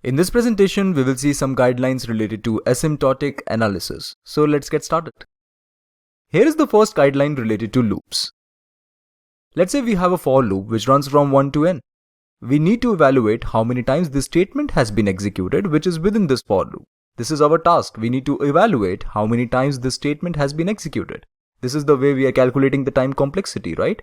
In this presentation, we will see some guidelines related to asymptotic analysis. So let's get started. Here is the first guideline related to loops. Let's say we have a for loop which runs from 1 to n. We need to evaluate how many times this statement has been executed which is within this for loop. This is our task. We need to evaluate how many times this statement has been executed. This is the way we are calculating the time complexity, right?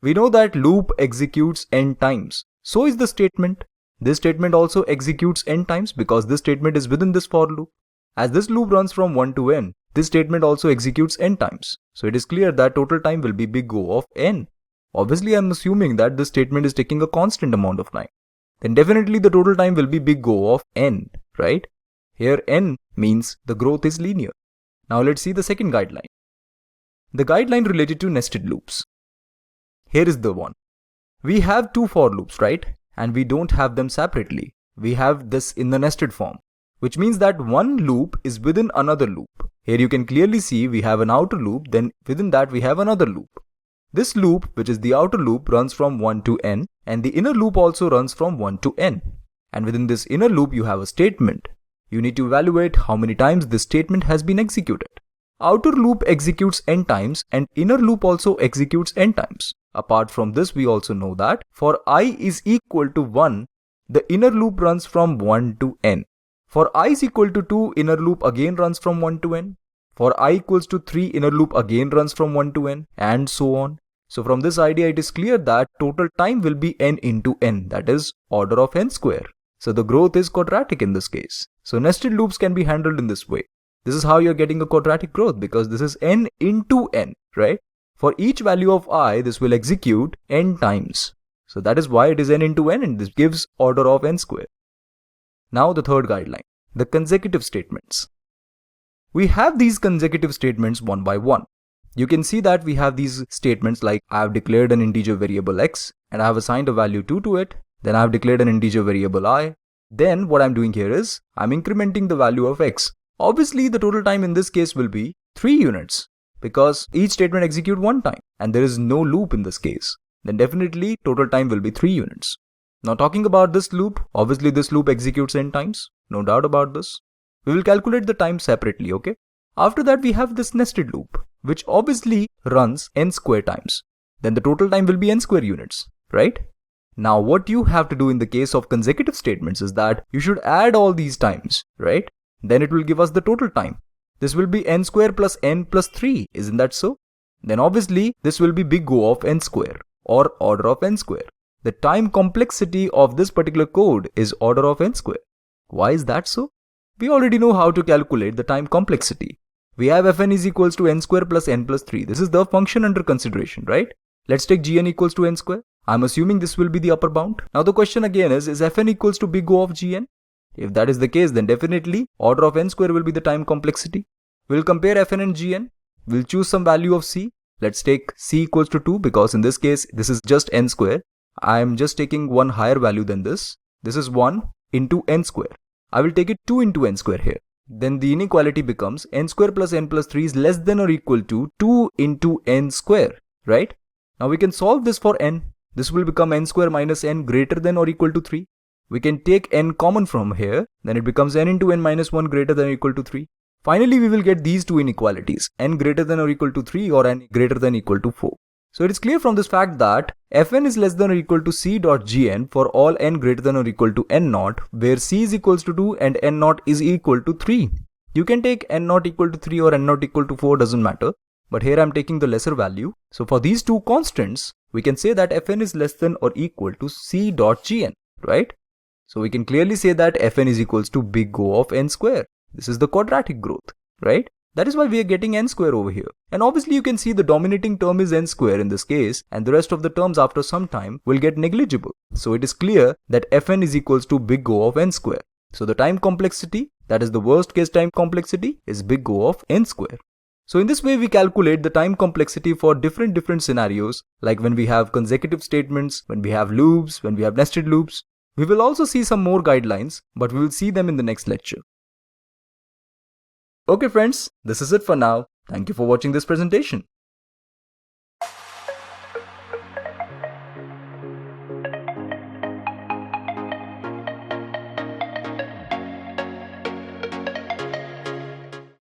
We know that loop executes n times. So is the statement. This statement also executes n times because this statement is within this for loop. As this loop runs from 1 to n, this statement also executes n times. So it is clear that total time will be big O of n. Obviously, I am assuming that this statement is taking a constant amount of time. Then definitely the total time will be big O of n, right? Here n means the growth is linear. Now let's see the second guideline. The guideline related to nested loops. Here is the one. We have two for loops, right? And we don't have them separately. We have this in the nested form, which means that one loop is within another loop. Here you can clearly see we have an outer loop, then within that we have another loop. This loop, which is the outer loop, runs from 1 to n, and the inner loop also runs from 1 to n. And within this inner loop you have a statement. You need to evaluate how many times this statement has been executed. Outer loop executes n times and inner loop also executes n times. Apart from this, we also know that for I is equal to 1, the inner loop runs from 1 to n. For I is equal to 2, inner loop again runs from 1 to n. For I equals to 3, inner loop again runs from 1 to n, and so on. So from this idea, it is clear that total time will be n into n, that is order of n square. So the growth is quadratic in this case. So nested loops can be handled in this way. This is how you're getting a quadratic growth because this is n into n, right? For each value of I, this will execute n times. So that is why it is n into n and this gives order of n square. Now the third guideline, the consecutive statements. We have these consecutive statements one by one. You can see that we have these statements like I have declared an integer variable x and I have assigned a value 2 to it. Then I have declared an integer variable I. Then what I'm doing here is I'm incrementing the value of x. Obviously the total time in this case will be 3 units. Because each statement executes one time and there is no loop in this case, then definitely total time will be 3 units. Now talking about this loop, obviously this loop executes n times, no doubt about this. We will calculate the time separately, okay? After that we have this nested loop, which obviously runs n square times. Then the total time will be n square units, right? Now what you have to do in the case of consecutive statements is that you should add all these times, right? Then it will give us the total time. This will be n square plus n plus 3, isn't that so? Then obviously this will be big O of n square or order of n square. The time complexity of this particular code is order of n square. Why is that so? We already know how to calculate the time complexity. We have fn is equals to n square plus n plus 3. This is the function under consideration, right? Let's take gn equals to n square. I'm assuming this will be the upper bound. Now the question again is fn equals to big O of gn? If that is the case, then definitely order of n square will be the time complexity. We'll compare fn and gn. We'll choose some value of c. Let's take c equals to 2 because in this case, this is just n square. I am just taking one higher value than this. This is 1 into n square. I will take it 2 into n square here. Then the inequality becomes n square plus n plus 3 is less than or equal to 2 into n square, right? Now we can solve this for n. This will become n square minus n greater than or equal to 3. We can take n common from here, then it becomes n into n minus 1 greater than or equal to 3. Finally, we will get these two inequalities, n greater than or equal to 3 or n greater than or equal to 4. So it is clear from this fact that fn is less than or equal to c dot gn for all n greater than or equal to n naught, where c is equals to 2 and n naught is equal to 3. You can take n naught equal to 3 or n naught equal to 4, doesn't matter. But here I am taking the lesser value. So for these two constants, we can say that fn is less than or equal to c dot gn, right? So we can clearly say that fn is equals to big O of n square. This is the quadratic growth, right? That is why we are getting n square over here. And obviously you can see the dominating term is n square in this case and the rest of the terms after some time will get negligible. So it is clear that fn is equals to big O of n square. So the time complexity, that is the worst case time complexity, is big O of n square. So in this way we calculate the time complexity for different scenarios, like when we have consecutive statements, when we have loops, when we have nested loops. We will also see some more guidelines, but we will see them in the next lecture. Okay friends, this is it for now. Thank you for watching this presentation.